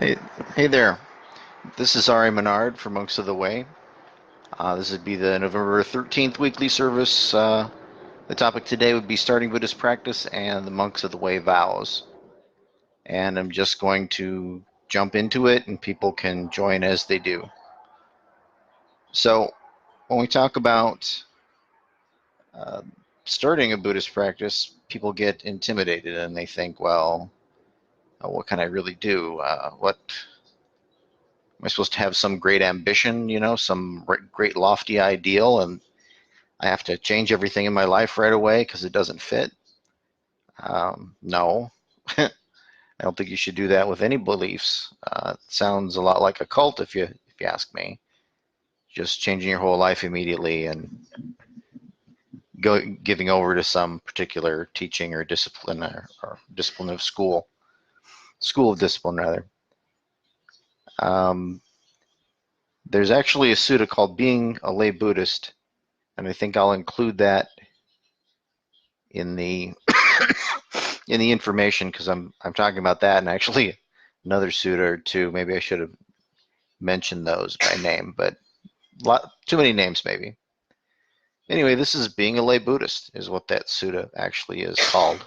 Hey, hey there. This is Ari Menard for Monks of the Way. This would be the November 13th weekly service. The topic today would be starting Buddhist practice and the Monks of the Way vows. And I'm just going to jump into it and people can join as they do. So, when we talk about uh, starting a Buddhist practice, people get intimidated and they think, well, what can I really do? What am I supposed to have some great ambition, some great lofty ideal, and I have to change everything in my life right away because it doesn't fit? No, I don't think you should do that with any beliefs. It sounds a lot like a cult if you ask me. Just changing your whole life immediately and giving over to some particular teaching or discipline or discipline of school of discipline rather. Um, there's actually a sutta called "Being a Lay Buddhist," and I think I'll include that in the in the information because I'm talking about that and actually another sutta or two. Maybe I should have mentioned those by name, but too many names maybe. Anyway, this is being a lay Buddhist is what that sutta actually is called,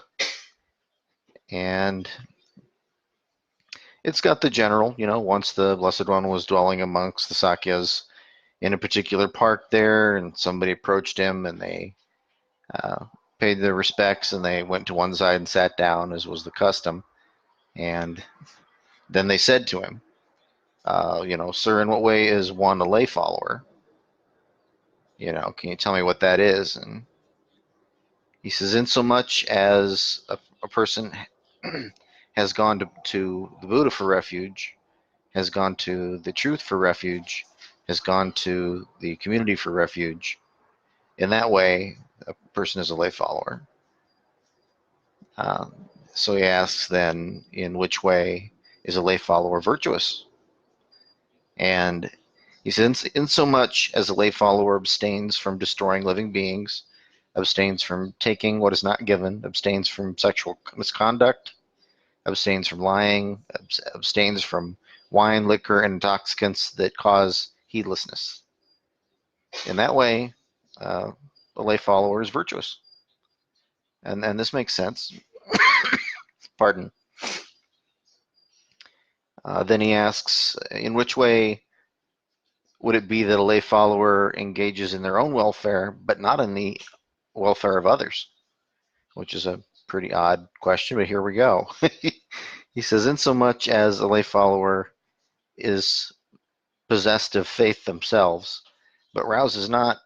and it's got the general. Once the Blessed One was dwelling amongst the Sakyas in a particular park there, and somebody approached him and they uh, paid their respects and they went to one side and sat down as was the custom, and then they said to him, "Sir, in what way is one a lay follower? Can you tell me what that is?" And he says, "In so much as a person has gone to the Buddha for refuge, has gone to the truth for refuge, has gone to the community for refuge, in that way, a person is a lay follower." So he asks then, in which way is a lay follower virtuous? And he says, in so much as a lay follower abstains from destroying living beings, abstains from taking what is not given, abstains from sexual misconduct, abstains from lying, abstains from wine, liquor, and intoxicants that cause heedlessness. In that way, a lay follower is virtuous. And this makes sense. Pardon. Then he asks, in which way would it be that a lay follower engages in their own welfare, but not in the welfare of others? Which is a pretty odd question, but here we go. He says, insomuch as a lay follower is possessed of faith themselves, but rouses not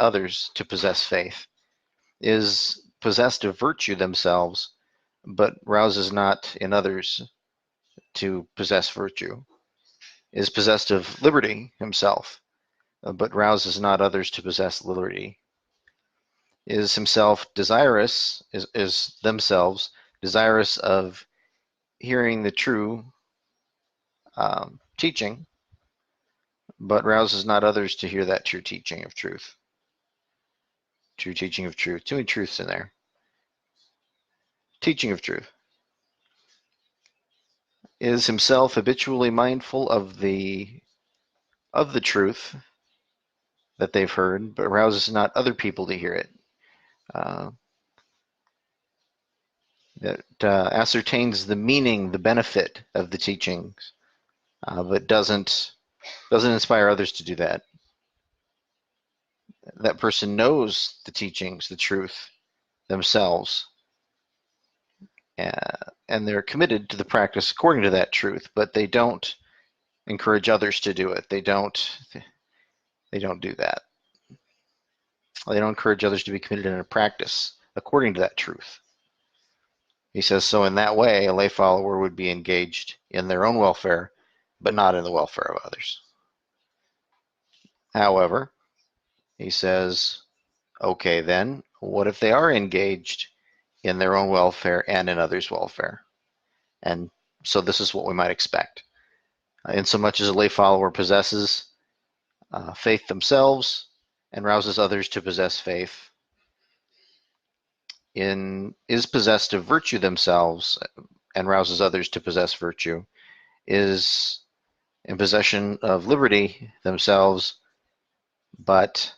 others to possess faith, is possessed of virtue themselves, but rouses not in others to possess virtue, is possessed of liberty himself, but rouses not others to possess liberty, is himself desirous, is themselves desirous of hearing the true teaching, but rouses not others to hear that true teaching of truth. True teaching of truth. Too many truths in there. Teaching of truth. Is himself habitually mindful of the truth that they've heard, but rouses not other people to hear it. Uh, that ascertains the meaning, the benefit of the teachings, but doesn't inspire others to do that. That person knows the teachings, the truth themselves, and they're committed to the practice according to that truth, but they don't encourage others to do it. They don't do that. They don't encourage others to be committed in a practice according to that truth. He says, so in that way, a lay follower would be engaged in their own welfare, but not in the welfare of others. However, he says, okay, then, what if they are engaged in their own welfare and in others' welfare? And so this is what we might expect. Insomuch as a lay follower possesses faith themselves and rouses others to possess faith, is possessed of virtue themselves and rouses others to possess virtue, is in possession of liberty themselves, but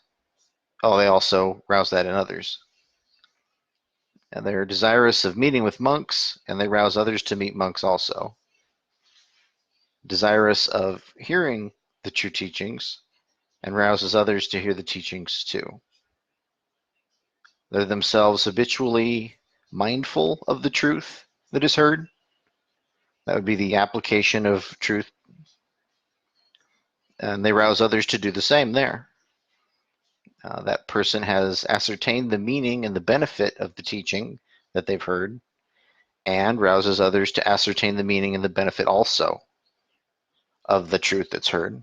they also rouse that in others. And they're desirous of meeting with monks, and they rouse others to meet monks also. Desirous of hearing the true teachings, and rouses others to hear the teachings too. They're themselves habitually mindful of the truth that is heard. That would be the application of truth. And they rouse others to do the same there. That person has ascertained the meaning and the benefit of the teaching that they've heard, and rouses others to ascertain the meaning and the benefit also of the truth that's heard.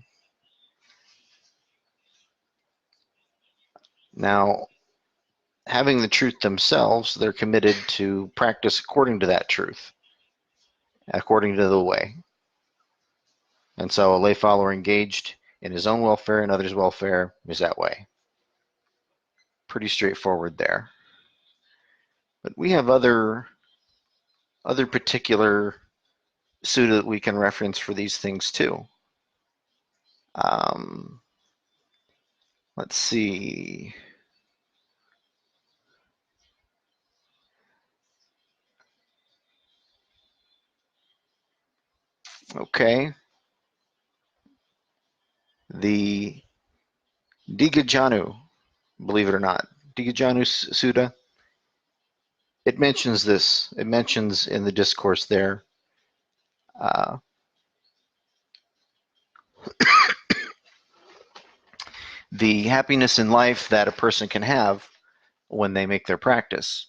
Now, having the truth themselves, they're committed to practice according to that truth, according to the way. And so a lay follower engaged in his own welfare and others' welfare is that way. Pretty straightforward there. But we have other particular sutta that we can reference for these things too. Let's see. Okay. The Digajanu, believe it or not, Digajanu Sutta, it mentions this. It mentions in the discourse there the happiness in life that a person can have when they make their practice.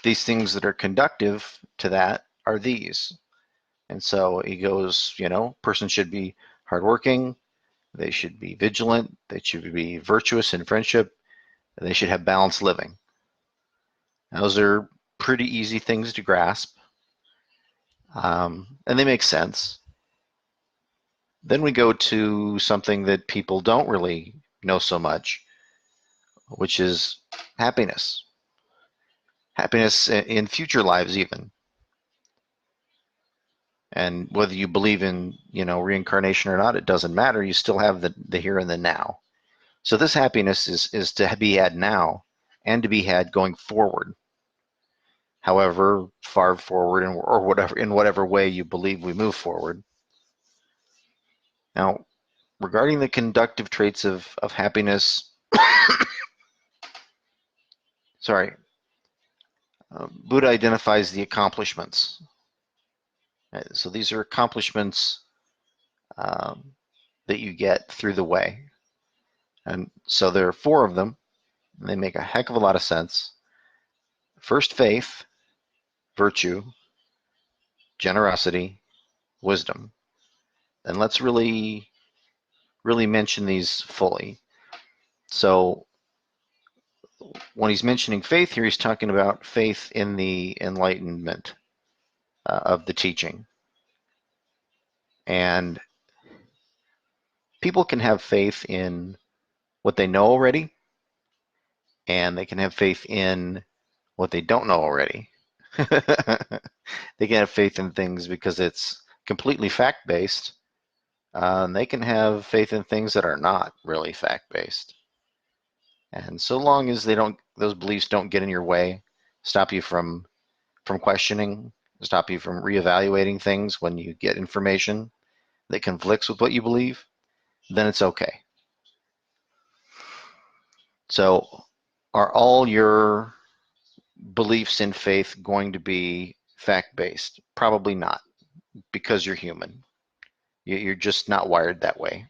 These things that are conductive to that are these. And so he goes, person should be hardworking, they should be vigilant, they should be virtuous in friendship, and they should have balanced living. Those are pretty easy things to grasp, and they make sense. Then we go to something that people don't really know so much, which is happiness. Happiness in future lives even. And whether you believe in, reincarnation or not, it doesn't matter. You still have the here and the now. So this happiness is to be had now and to be had going forward. However far forward or whatever, in whatever way you believe we move forward. Now, regarding the conductive traits of happiness, Buddha identifies the accomplishments. So these are accomplishments that you get through the way. And so there are 4 of them. And they make a heck of a lot of sense. First, faith, virtue, generosity, wisdom. And let's really mention these fully. So when he's mentioning faith here, he's talking about faith in the enlightenment of the teaching. And people can have faith in what they know already, and they can have faith in what they don't know already. They can have faith in things because it's completely fact-based. And they can have faith in things that are not really fact-based. And so long as those beliefs don't get in your way, stop you from questioning, stop you from reevaluating things when you get information that conflicts with what you believe, then it's okay. So are all your beliefs in faith going to be fact-based? Probably not, because you're human. You're just not wired that way.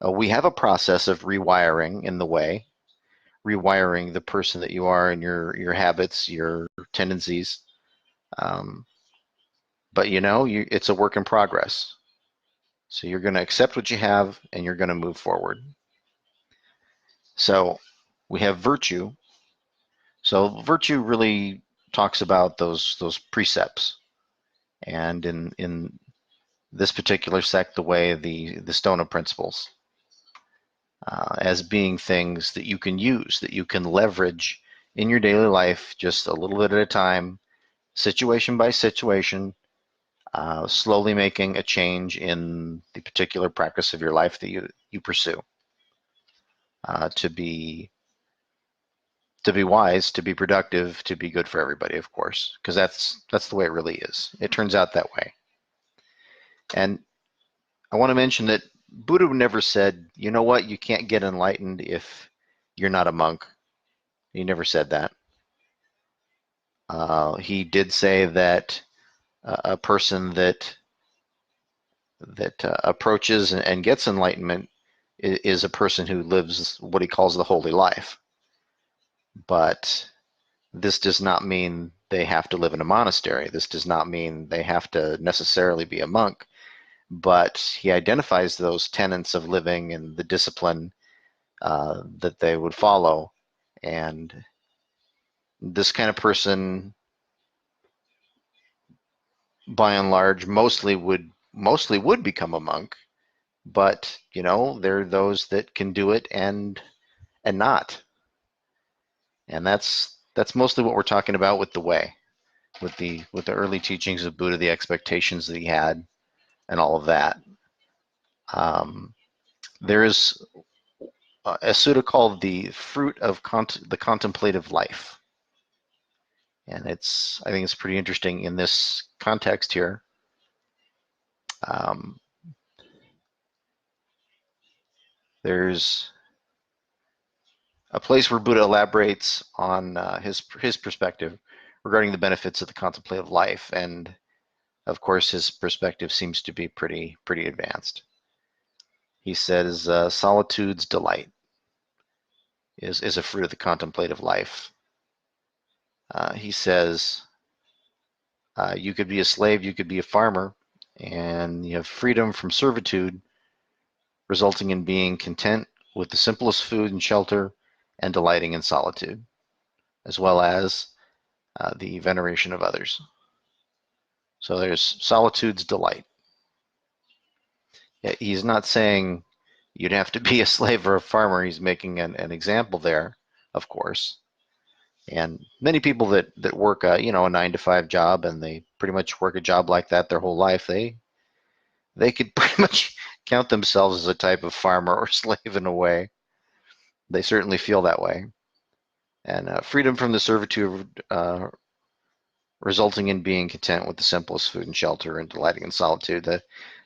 We have a process of rewiring in the way, rewiring the person that you are and your habits, your tendencies. But it's a work in progress. So you're going to accept what you have and you're going to move forward. So we have virtue. So virtue really talks about those precepts. And in this particular sect, the way the Stona principles, as being things that you can use, that you can leverage in your daily life just a little bit at a time situation by situation, slowly making a change in the particular practice of your life that you pursue, to be wise, to be productive, to be good for everybody, of course, because that's the way it really is. It turns out that way. And I want to mention that Buddha never said, you know what, you can't get enlightened if you're not a monk. He never said that. He did say that a person that approaches and gets enlightenment is a person who lives what he calls the holy life. But this does not mean they have to live in a monastery. This does not mean they have to necessarily be a monk. But he identifies those tenets of living and the discipline that they would follow. And this kind of person, by and large, mostly would become a monk. But there are those that can do it and not. And that's mostly what we're talking about with the way, with the early teachings of Buddha, the expectations that he had, and all of that. There is a sutta called the fruit of the contemplative life, and I think it's pretty interesting in this context here. There's a place where Buddha elaborates on his perspective regarding the benefits of the contemplative life, and of course his perspective seems to be pretty advanced. He says solitude's delight is a fruit of the contemplative life. He says you could be a slave, you could be a farmer, and you have freedom from servitude, resulting in being content with the simplest food and shelter and delighting in solitude, as well as the veneration of others. So there's solitude's delight. He's not saying you'd have to be a slave or a farmer. He's making an example there, of course. And many people that work a 9-to-5 job, and they pretty much work a job like that their whole life, they could pretty much count themselves as a type of farmer or slave in a way. They certainly feel that way. And freedom from the servitude resulting in being content with the simplest food and shelter and delighting in solitude.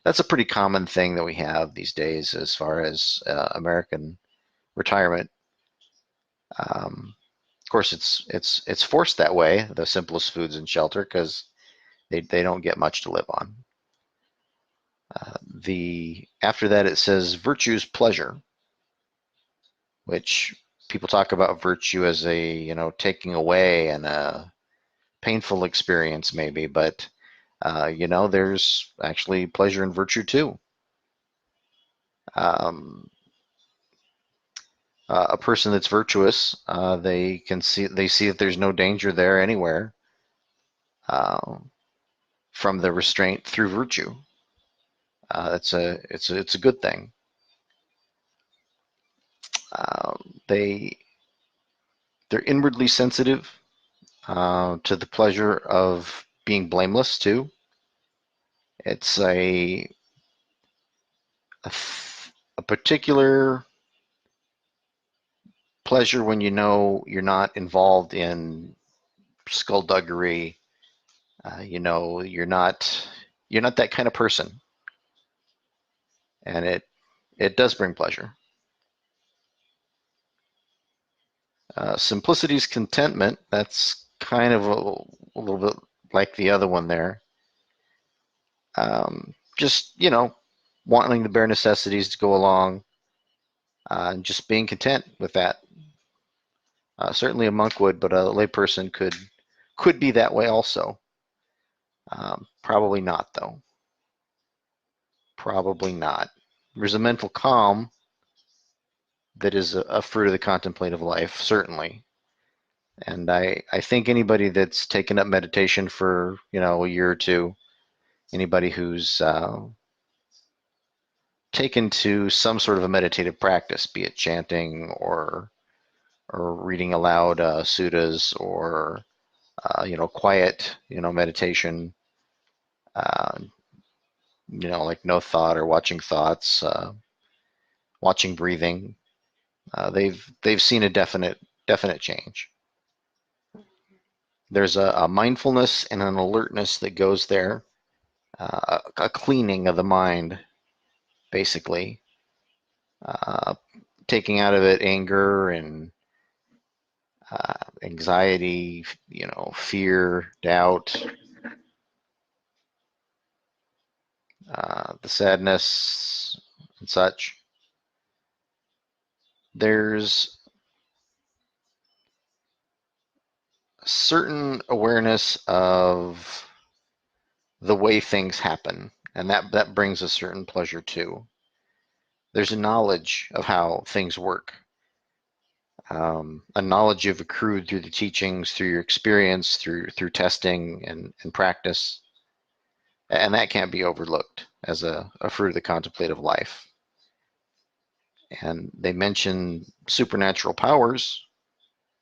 That's a pretty common thing that we have these days as far as American retirement. Of course, it's forced that way, the simplest foods and shelter, because they don't get much to live on. After that, it says virtue's pleasure, which people talk about virtue as a taking away and a painful experience maybe, but there's actually pleasure in virtue too. A person that's virtuous, they see that there's no danger there anywhere from the restraint through virtue. It's a good thing. They're inwardly sensitive to the pleasure of being blameless too. It's a particular pleasure when you're not involved in skullduggery. You're not that kind of person, and it does bring pleasure. Simplicity's contentment. That's kind of a little bit like the other one there. Just wanting the bare necessities to go along, and just being content with that. Certainly a monk would, but a layperson could be that way also. Probably not, though. Probably not. There's a mental calm that is a fruit of the contemplative life, certainly. And I think anybody that's taken up meditation for a year or two, anybody who's taken to some sort of a meditative practice, be it chanting or reading aloud suttas or quiet, meditation, uh, like no thought or watching thoughts, watching breathing. They've seen a definite change. There's a mindfulness and an alertness that goes there, a cleaning of the mind, basically, uh, taking out of it anger and anxiety, fear, doubt, the sadness, and such. There's a certain awareness of the way things happen, and that brings a certain pleasure too. There's a knowledge of how things work, a knowledge you've accrued through the teachings, through your experience, through testing and practice, and that can't be overlooked as a fruit of the contemplative life. And they mention supernatural powers,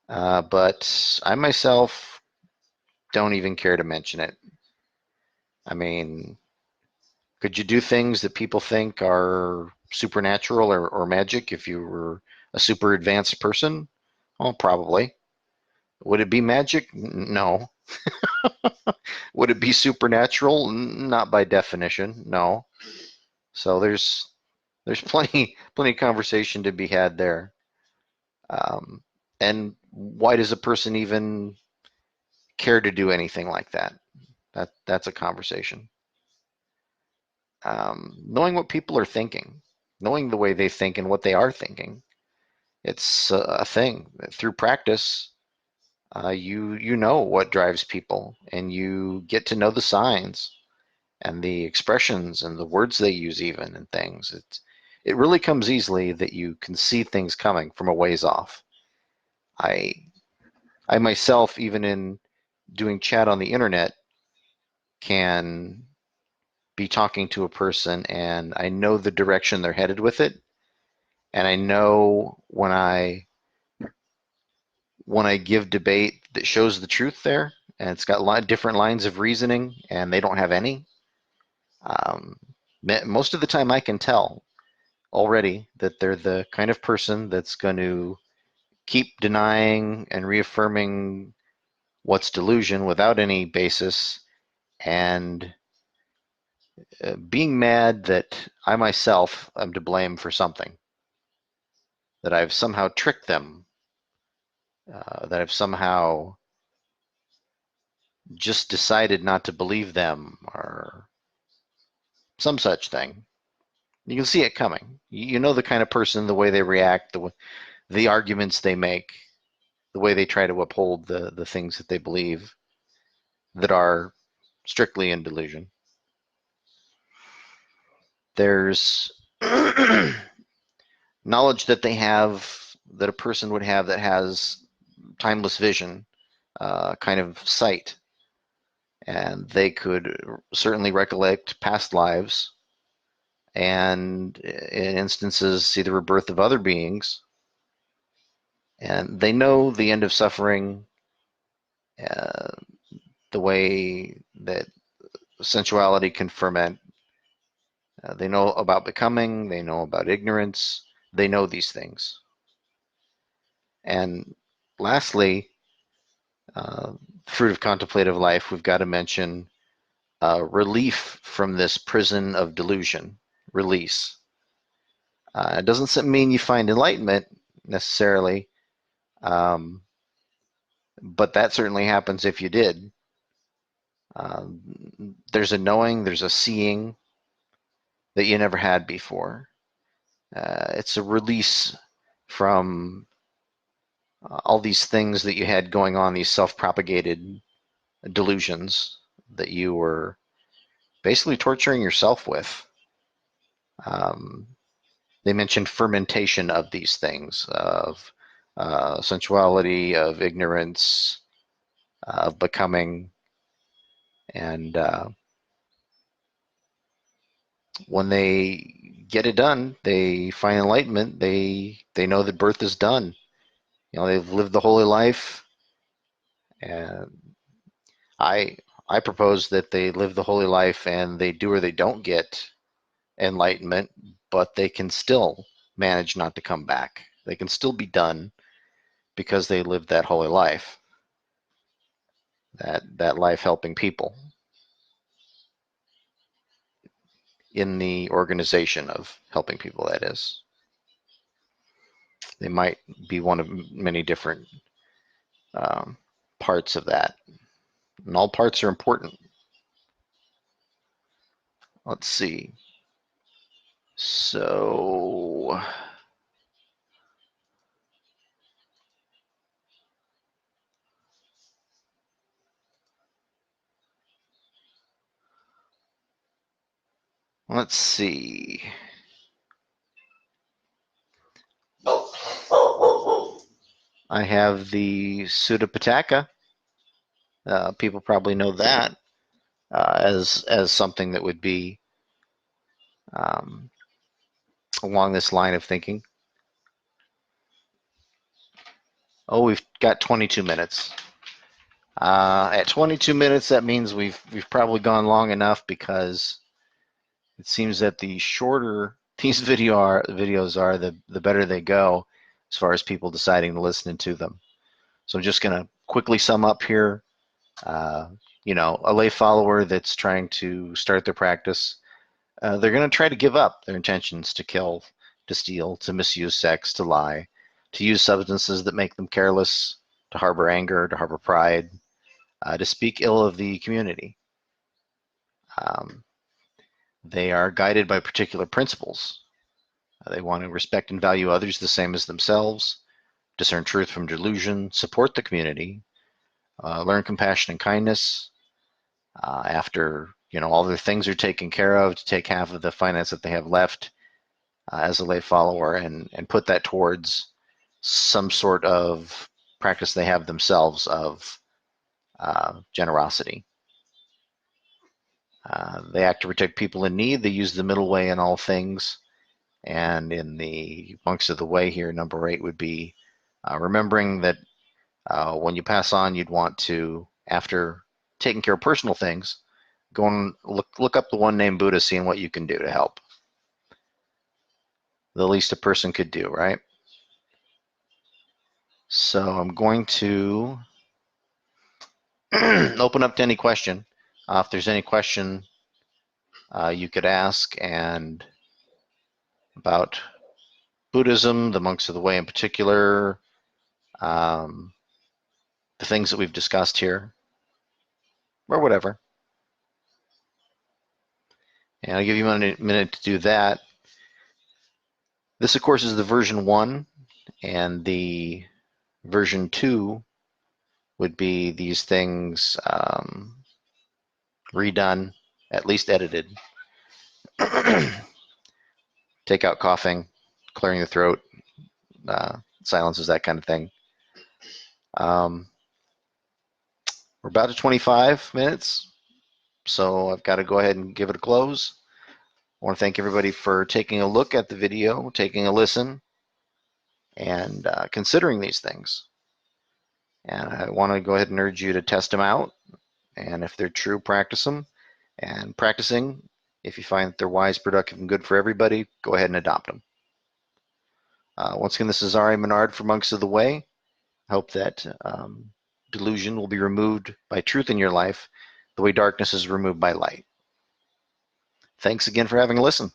but I myself don't even care to mention it. I mean, could you do things that people think are supernatural or magic if you were a super advanced person? Well, probably. Would it be magic? No. Would it be supernatural? Not by definition, no. So there's plenty of conversation to be had there. Um, and why does a person even care to do anything like that? That's a conversation. Knowing what people are thinking, knowing the way they think and what they are thinking, it's a thing. Through practice, you know what drives people, and you get to know the signs and the expressions and the words they use even and things. It really comes easily that you can see things coming from a ways off. I I myself, even in doing chat on the internet, can be talking to a person and I know the direction they're headed with it, and I know when I give debate that shows the truth there, and it's got different lines of reasoning, and they don't have any. Um, Most of the time, I can tell already that they're the kind of person that's going to keep denying and reaffirming what's delusion without any basis, and being mad that I myself am to blame for something, that I've somehow tricked them, that I've somehow just decided not to believe them, or some such thing. You can see it coming. You know the kind of person, the way they react, the arguments they make, the way they try to uphold the things that they believe that are strictly in delusion. There's knowledge that they have, that a person would have, that has timeless vision, kind of sight, and they could certainly recollect past lives and in instances see the rebirth of other beings, and they know the end of suffering, uh, the way that sensuality can ferment. They know about becoming, they know about ignorance, they know these things. And lastly, uh, fruit of contemplative life, we've got to mention relief from this prison of delusion, release. It doesn't mean you find enlightenment necessarily, um, but that certainly happens if you did. There's a knowing, there's a seeing that you never had before. It's a release from all these things that you had going on, these self-propagated delusions that you were basically torturing yourself with. Um, they mentioned fermentation of these things, of sensuality, of ignorance, of becoming, and when they get it done, they find enlightenment. They know that birth is done. They've lived the holy life, and I propose that they live the holy life and they do or they don't get enlightenment, but they can still manage not to come back. They can still be done because they lived that holy life, that life helping people in the organization of helping people, that is. They might be one of many different um, parts of that. And all parts are important. Let's see. So let's see. I have the Pseudo. People probably know that as something that would be um, along this line of thinking. Oh, we've got 22 minutes. At 22 minutes, that means we've probably gone long enough, because it seems that the shorter these videos are, the better they go as far as people deciding to listen to them. So I'm just going to quickly sum up here. Uh, a lay follower that's trying to start their practice, they're going to try to give up their intentions to kill, to steal, to misuse sex, to lie, to use substances that make them careless, to harbor anger, to harbor pride, to speak ill of the community. Um, they are guided by particular principles. They want to respect and value others the same as themselves, discern truth from delusion, support the community, learn compassion and kindness. After all their things are taken care of, to take half of the finance that they have left as a lay follower, and put that towards some sort of practice they have themselves of generosity. They act to protect people in need. They use the middle way in all things. And in the monks of the way here, number 8 would be remembering that when you pass on, you'd want to, after taking care of personal things, go and look up the one named Buddha, seeing what you can do to help. The least a person could do, right? So I'm going to open up to any question. If there's any question you could ask, and about Buddhism, the monks of the way in particular, the things that we've discussed here, or whatever. And I'll give you a minute to do that. This, of course, is the version 1, and the version 2 would be these things redone, at least edited. Take out coughing, clearing the throat, silences, that kind of thing. We're about to 25 minutes, so I've got to go ahead and give it a close. I want to thank everybody for taking a look at the video, taking a listen, and considering these things. And I want to go ahead and urge you to test them out, and if they're true, practice them. And practicing, if you find that they're wise, productive, and good for everybody, go ahead and adopt them. Once again, this is Ari Menard for Monks of the Way. I hope that delusion will be removed by truth in your life, the way darkness is removed by light. Thanks again for having a listen.